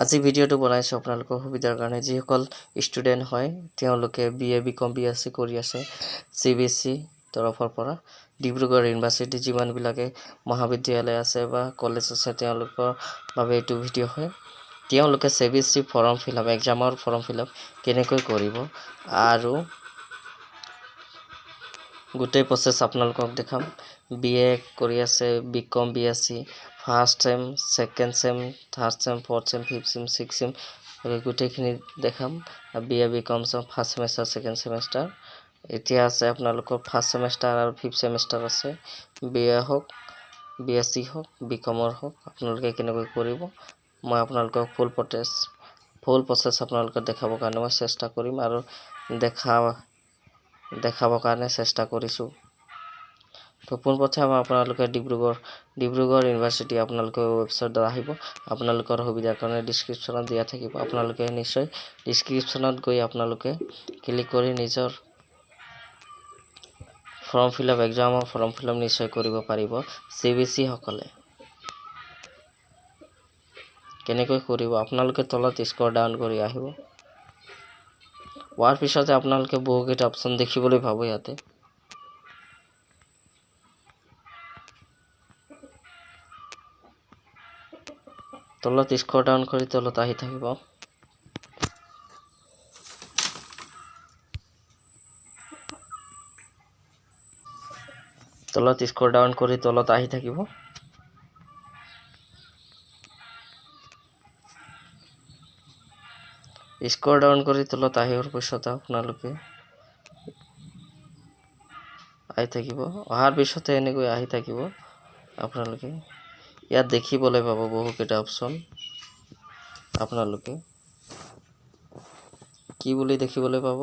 আজি ভিডিঅ'টো বনাইছোঁ আপোনালোকৰ সুবিধাৰ কাৰণে যিসকল ষ্টুডেণ্ট হয় তেওঁলোকে B.A B.Com B.A B.Sc কৰি আছে CBSE তৰফৰ পৰা ডিব্ৰুগড় ইউনিভাৰ্চিটি যিমানবিলাকে মহাবিদ্যালয় আছে বা কলেজ আছে তেওঁলোকৰ বাবে এইটো ভিডিঅ' হয় তেওঁলোকে CBSE ফৰ্ম ফিলআপ এক্সামৰ ফৰ্ম ফিলআপ কেনেকৈ কৰিব আৰু গোটেই প্ৰসেস আপোনালোকক দেখাম BA কৰি আছে B.Com B.A B.Sc first same second same third same fourth sem fifth same six same গোটেইখিনি দেখাম B.A B.Com first semester second semester এতিয়া আছে আপোনালোকৰ ফাৰ্স্ট সেমিস্টাৰ আৰু ফিফথ সেমিস্টার আছে BA হোক B.A.Sc হোক B.Com হোক আপোনালোকে কেনেকৈ কৰিব মই আপোনালোকক ফুল প্ৰসেস আপোনালোকক দেখাবৰ কাৰণে মই চেষ্টা কৰিম আৰু দেখাবৰ কাৰণে চেষ্টা কৰিছোঁ তো পোনপ্ৰথমে আপোনালোকে ডিব্ৰুগড় ইউনিভাৰ্চিটি আপোনালোকৰ ৱেবছাইটত আহিব আপোনালোকৰ সুবিধাৰ কাৰণে ডেসক্ৰিপচনত দিয়া থাকিব আপোনালোকে নিশ্চয় ডেসক্ৰিপচনত গৈ আপোনালোকে ক্লিক কৰি নিজৰ ফৰ্ম ফিলআপ এক্সামৰ ফৰ্ম ফিলআপ নিশ্চয় কৰিব পাৰিব CBSE সকলে কেনেকৈ কৰিব আপোনালোকে তলত স্ক্ৰল ডাউন কৰি আহিব হোৱাৰ পিছতে আপোনালোকে বহুকেইটা অপচন দেখিবলৈ পাব ইয়াতে তলত স্ক্ৰল ডাউন কৰি তলত আহি থাকিব তলত স্ক্ৰল ডাউন কৰি তলত আহি থাকিব স্ক্ৰল ডাউন কৰি তলত আহিৰ পিছত আপোনালোকে আহি থাকিব অহাৰ পিছতে এনেকৈ আহি থাকিব আপোনালোকে ইয়াত দেখিবলৈ পাব বহুকেইটা অপচন আপোনালোকে কি বুলি দেখিবলৈ পাব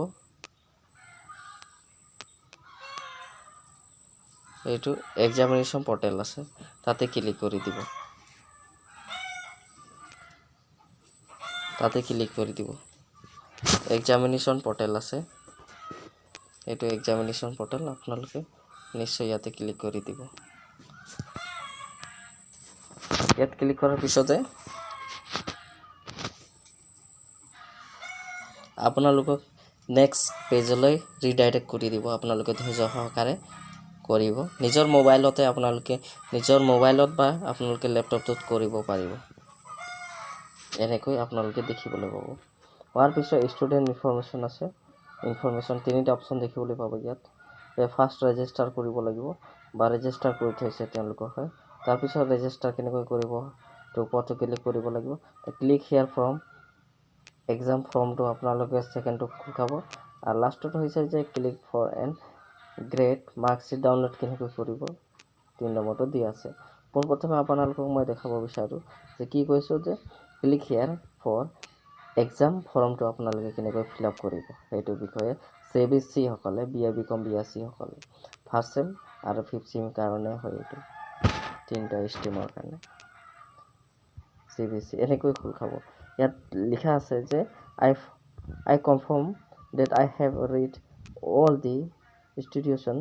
এইটো এক্সামিনেশন পোর্টাল আছে তাতে ক্লিক কৰি দিব এক্সামিনেশন পোৰ্টাল আছে এইটো এক্সামিনেশন পোৰ্টাল আপোনালোকে নিশ্চয় ইয়াতে ক্লিক কৰি দিব ইয়াত ক্লিক কৰাৰ পিছতে আপোনালোকক নেক্সট পেজলৈ ৰিডাইৰেক্ট কৰি দিব আপোনালোকে ধৈৰ্য সহকাৰে কৰিব নিজৰ মোবাইলতে আপোনালোকে নিজৰ মোবাইলত বা আপোনালোকে ল্যাপটপত কৰিব পাৰিব এনেকৈ আপোনালোকে দেখিবলৈ পাব হোৱাৰ পিছত ষ্টুডেন্ট ইনফৰমেশন আছে ইনফৰমেশন তিনিটা অপচন দেখিবলৈ পাব ইয়াত ফাৰ্স্ট ৰেজিষ্টাৰ কৰিব লাগিব বা ৰেজিষ্টাৰ কৰি থৈছে তেওঁলোকৰ হয় তাৰ পিছত ৰেজিষ্টাৰ কেনেকৈ কৰিব তো ওপৰতে ক্লিক কৰিব লাগিব ক্লিক হিয়াৰ ফ্ৰম এক্সাম ফৰ্মটো আপোনালোকে সেকেন্ডটো খুলাব আৰু লাষ্টত হৈছে যে click for an grade marksheet download কেনেকৈ কৰিব 3 নম্বৰটো দিয়া আছে পোনপ্ৰথমে আপোনালোকক মই দেখাব বিচাৰো যে কি কৈছো যে ক্লিক হিয়াৰ ফৰ এক্সাম ফৰ্মটো আপোনালোকে কেনেকৈ ফিলআপ কৰিব এইটো বিষয়ে CBSE সকলে B.A B.Com B.A.Sc সকলে ফার্স্ট সেম আৰু ফিফথ সেম কাৰণে হয় এইটো তিনটা ষ্ট্ৰীমৰ কাৰণে CBSE এনেকৈ খোল খাব ইয়াত লিখা আছে যে I confirm that I have read all the institution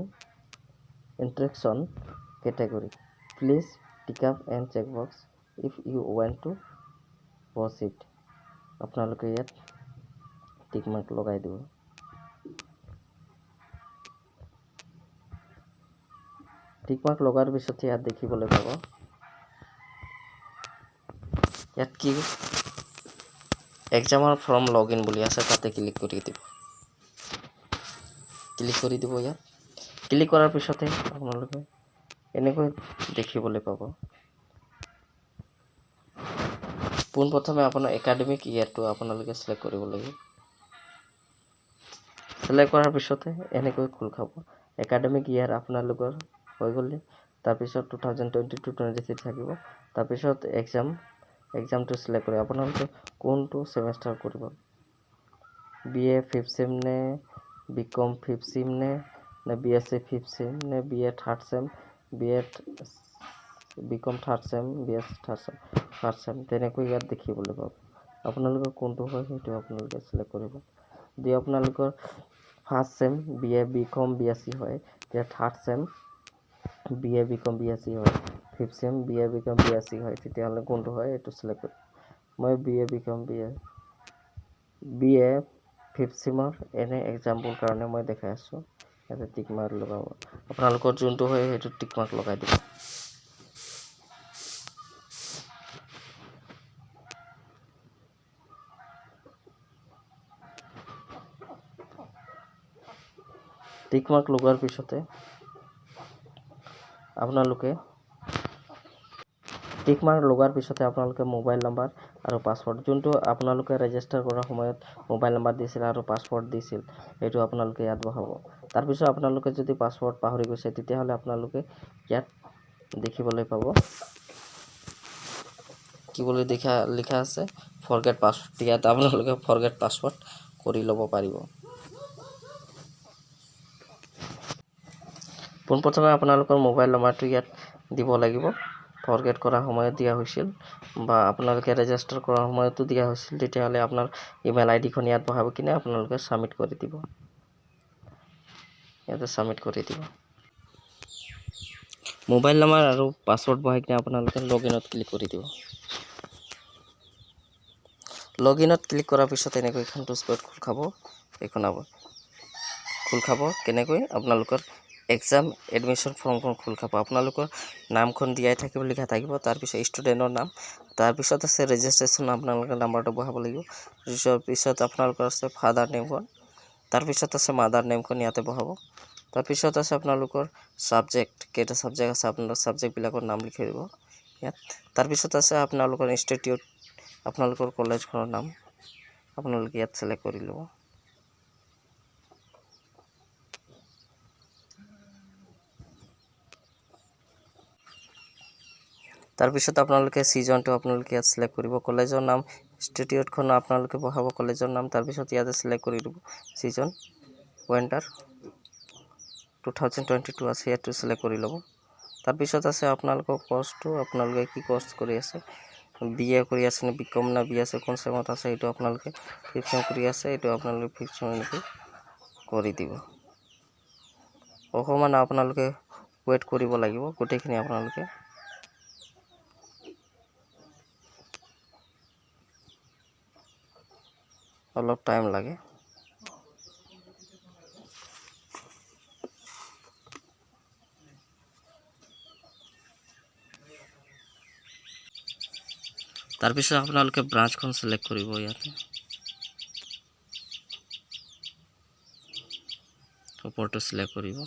interaction category please tick up and check box if you want to proceed আপোনালোকে ইয়াত টিক মাৰ্ক লগাই দিব টিক মাৰ্ক লগাৰ পিছত ইয়াত দেখিবলৈ পাব ইয়াত কি এক্সামৰ ফৰ্ম লগইন বুলি আছে তাতে ক্লিক কৰি দিব ইয়াত ক্লিক কৰাৰ পিছতে আপোনালোকে এনেকৈ দেখিবলৈ পাব পোনপ্ৰথমে আপোনাৰ একাডেমিক ইয়াৰটো আপোনালোকে সিলেক্ট কৰিব লাগিব সিলেক্ট কৰাৰ পিছতে এনেকৈ খোল খাব একাডেমিক ইয়াৰ আপোনালোকৰ হৈ গ'লে তাৰ পিছত 2022-23 থাকিব তাৰ পিছত এক্সামটো সিলেক্ট কৰি আপোনালোকে কোনটো সেমিস্টাৰ কৰিব BA 5th সেম নে B.Com 5th সেম নে B.A.Sc 5th সেম নে BA 3rd same B.Com 3rd same B.A.Sc 3rd same তেনেকৈ ইয়াত দেখিবলৈ পাব আপোনালোকৰ কোনটো হয় সেইটো আপোনালোকে সিলেক্ট কৰিব দি আপোনালোকৰ first same BA B.Com B.A.Sc হয় তেতিয়া third same B.A B.Com B.A.Sc হয় fifth same B.A B.Com B.A.Sc হয় তেতিয়াহলে কোনটো হয় এটো সিলেক্ট মই B.A. B.A. 5th চেমৰ এনে এক্সাম্পল কাৰণে মই দেখাই আছোঁ ইয়াতে টিক মাৰ্ক লগাব আপোনালোকৰ যোনটো হয় সেইটো টিক মাৰ্ক লগাই দিব টিক মাৰ্ক লগোৱাৰ পিছতে আপোনালোকে মোবাইল নাম্বাৰ আৰু পাছৱৰ্ড যোনটো আপোনালোকে ৰেজিষ্টাৰ কৰাৰ সময়ত মোবাইল নাম্বাৰ দিছিল আৰু পাছৱৰ্ড দিছিল এইটো আপোনালোকে ইয়াত বহাব তাৰপিছত আপোনালোকে যদি পাছৱৰ্ড পাহৰি গৈছে তেতিয়াহ'লে আপোনালোকে ইয়াত দেখিবলৈ পাব কি বুলি লিখা আছে ফৰগেট পাছৱৰ্ড ইয়াত আপোনালোকে ফৰগেট পাছৱৰ্ড কৰি ল'ব পাৰিব পোনপ্ৰথমে আপোনালোকৰ মোবাইল নম্বৰটো ইয়াত দিব লাগিব ফৰগেট কৰাৰ সময়ত দিয়া হৈছিল বা আপোনালোকে ৰেজিষ্টাৰ কৰাৰ সময়তো দিয়া হৈছিল তেতিয়াহ'লে আপোনাৰ ইমেইল আইডিখন ইয়াত বহাব কিনে আপোনালোকে সাবমিট কৰি দিব ইয়াতে সাবমিট কৰি দিব মোবাইল নম্বৰ আৰু পাছৱৰ্ড বহাই কিনে আপোনালোকে লগইনত ক্লিক কৰি দিব লগইনত ক্লিক কৰাৰ পিছত এনেকৈ এখনটো স্পট খোল খাব কেনেকৈ আপোনালোকৰ এক্সাম এডমিশ্যন ফৰ্মখন খোল খাব আপোনালোকৰ নামখন দিয়াই থাকিব লিখা থাকিব তাৰপিছত ষ্টুডেণ্টৰ নাম তাৰপিছত আছে ৰেজিষ্ট্ৰেশ্যন আপোনালোকৰ নাম্বাৰটো বহাব লাগিব তাৰপিছত আপোনালোকৰ আছে ফাদাৰ নেমখন তাৰপিছত আছে মাদাৰ নেমখন ইয়াতে বহাব তাৰপিছত আছে আপোনালোকৰ সাবজেক্ট কেইটা সাবজেক্ট আছে আপোনালোকৰ সাবজেক্টবিলাকৰ নাম লিখি দিব ইয়াত তাৰপিছত আছে আপোনালোকৰ ইনষ্টিটিউট আপোনালোকৰ কলেজখনৰ নাম আপোনালোকে ইয়াত সিলেক্ট কৰি ল'ব তাৰপিছত আপোনালোকে সিজনটো আপোনালোকে ইয়াত সিলেক্ট কৰিব কলেজৰ নাম ইনষ্টিটিউটখন আপোনালোকে বহাব কলেজৰ নাম তাৰপিছত ইয়াতে সিলেক্ট কৰি দিব সিজন উইন্টাৰ 2022 আছে ইয়াতে সিলেক্ট কৰি ল'ব তাৰপিছত আছে আপোনালোকৰ কোৰ্সটো আপোনালোকে কি কোৰ্স কৰি আছে BA কৰি আছে নে BCom না B.A.Sc কোন চেমত আছে এইটো আপোনালোকে 5th চেম কৰি আছে এইটো আপোনালোকে 5th চেম কৰি দিব অকমান আপোনালোকে ওয়েট কৰিব লাগিব গোটেইখিনি আপোনালোকে অলপ টাইম লাগে তাৰপিছত আপোনালোকে ব্ৰাঞ্চখন সিলেক্ট কৰিব ইয়াতে ওপৰটো সিলেক্ট কৰিব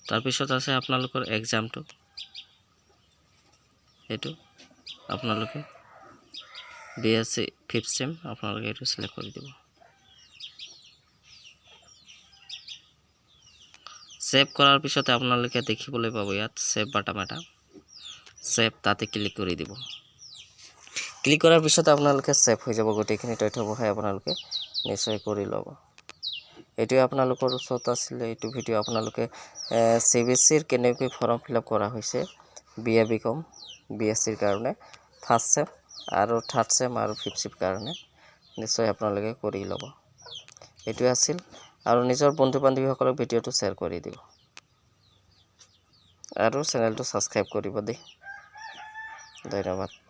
তাৰপিছত আছে আপোনালোকৰ এক্সামটো এইটো আপোনালোকে B.A.Sc 5th চেম আপোনালোকে এইটো সিলেক্ট কৰি দিব সেভ কৰাৰ পিছতে আপোনালোকে দেখিবলৈ পাব ইয়াত সেভ বাটন এটা সেভ তাতে ক্লিক কৰি দিব ক্লিক কৰাৰ পিছত আপোনালোকে সেভ হৈ যাব গোটেইখিনি তথ্য বহাই আপোনালোকে নিশ্চয় কৰি ল'ব এইটো আপোনালোকৰ ওচৰত আছিল এইটো ভিডিও আপোনালোকে CBCৰ কেনেকৈ ফৰ্ম ফিলআপ কৰা হৈছে B.A. B.Com B.A.Sc কাৰণে ফাৰ্ষ্ট চেম আৰু থাৰ্ড চেম আৰু ফিফথ চেম কাৰণে নিশ্চয় আপোনালোকে কৰি ল'ব এইটো আছিল আৰু নিজৰ বন্ধু বান্ধৱীসকলক ভিডিওটো শ্বেয়াৰ কৰি দিব আৰু চেনেলটো সাবস্ক্ৰাইব কৰিব দেই ধন্যবাদ